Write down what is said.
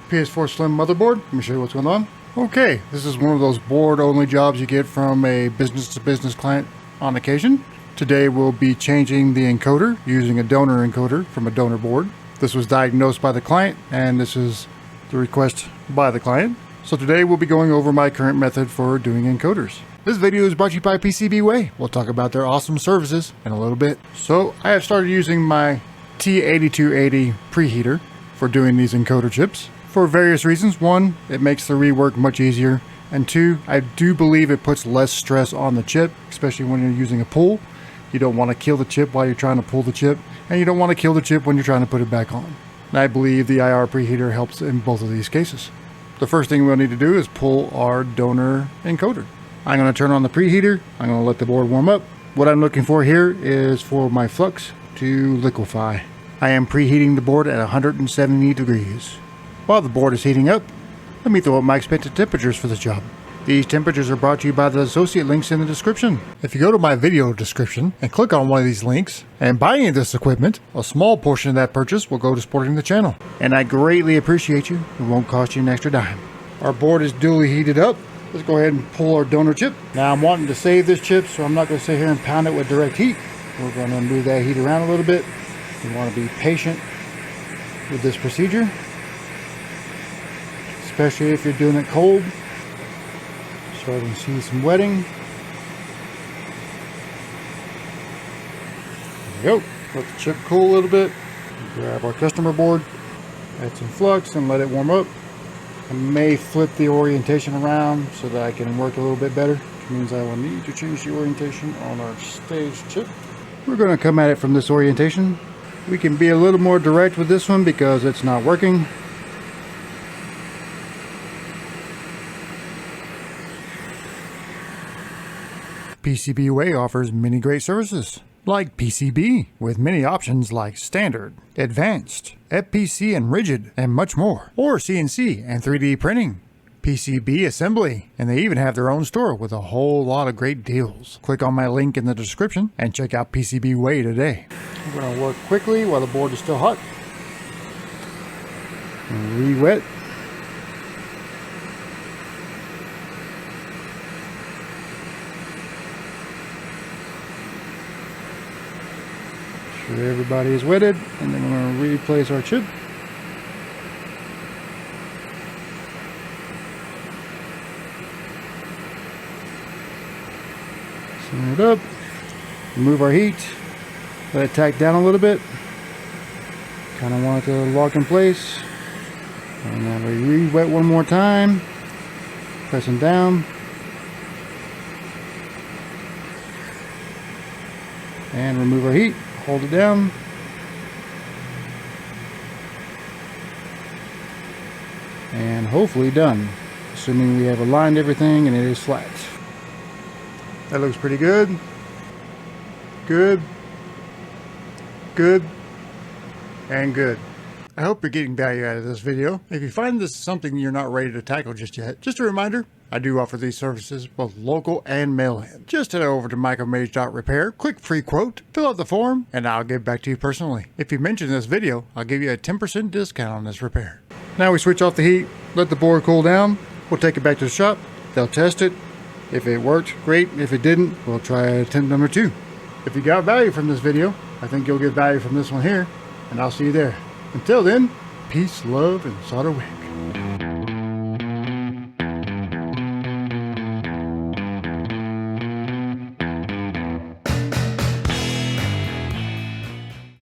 PS4 Slim motherboard. Let me show you what's going on. Okay, this is one of those board-only jobs you get from a business-to-business client on occasion. Today we'll be changing the encoder using a donor encoder from a donor board. This was diagnosed by the client, and this is the request by the client. So today we'll be going over my current method for doing encoders. This video is brought to you by PCB. We'll talk about their awesome services in a little bit. So I have started using my T8280 preheater for doing these encoder chips for various reasons. One, it makes the rework much easier, and two, I do believe it puts less stress on the chip, especially when you're using a pull. You don't want to kill the chip while you're trying to pull the chip, and you don't want to kill the chip when you're trying to put it back on. And I believe the IR preheater helps in both of these cases. The first thing we'll need to do is pull our donor encoder. I'm going to turn on the preheater. I'm going to let the board warm up. What I'm looking for here is for my flux to liquefy. I am preheating the board at 170 degrees. While the board is heating up, let me throw up my expected temperatures for this job. These temperatures are brought to you by the associate links in the description. If you go to my video description and click on one of these links and buy any of this equipment, a small portion of that purchase will go to supporting the channel. And I greatly appreciate you. It won't cost you an extra dime. Our board is duly heated up. Let's go ahead and pull our donor chip. Now I'm wanting to save this chip, so I'm not going to sit here and pound it with direct heat. We're going to move that heat around a little bit. You want to be patient with this procedure, especially if you're doing it cold. Starting to see some wetting. There we go. Let the chip cool a little bit. Grab our customer board, add some flux, and let it warm up. I may flip the orientation around so that I can work a little bit better, which means I will need to change the orientation on our stage chip. We're going to come at it from this orientation. We can be a little more direct with this one because it's not working. PCB offers many great services, like PCB, with many options like Standard, Advanced, FPC and Rigid, and much more. Or CNC and 3D printing, PCB assembly, and they even have their own store with a whole lot of great deals. Click on my link in the description and check out PCB today. We're going to work quickly while the board is still hot. Re-wet. Sure everybody is wetted, and then we're going to replace our chip. Center it up, remove our heat, let it tack down a little bit. Kind of want it to lock in place. And then we re-wet one more time, pressing down. And remove our heat. Hold it down. And hopefully done. Assuming we have aligned everything and it is flat. That looks pretty good. Good. Good. And good. I hope you're getting value out of this video. If you find this something you're not ready to tackle just yet, just a reminder, I do offer these services both local and mail-in. Just head over to micromage.repair, click free quote, fill out the form, and I'll get back to you personally. If you mention this video, I'll give you a 10% discount on this repair. Now we switch off the heat, let the board cool down. We'll take it back to the shop. They'll test it. If it worked, great. If it didn't, we'll try attempt number 2. If you got value from this video, I think you'll get value from this one here, and I'll see you there. Until then, peace, love, and solder Wick.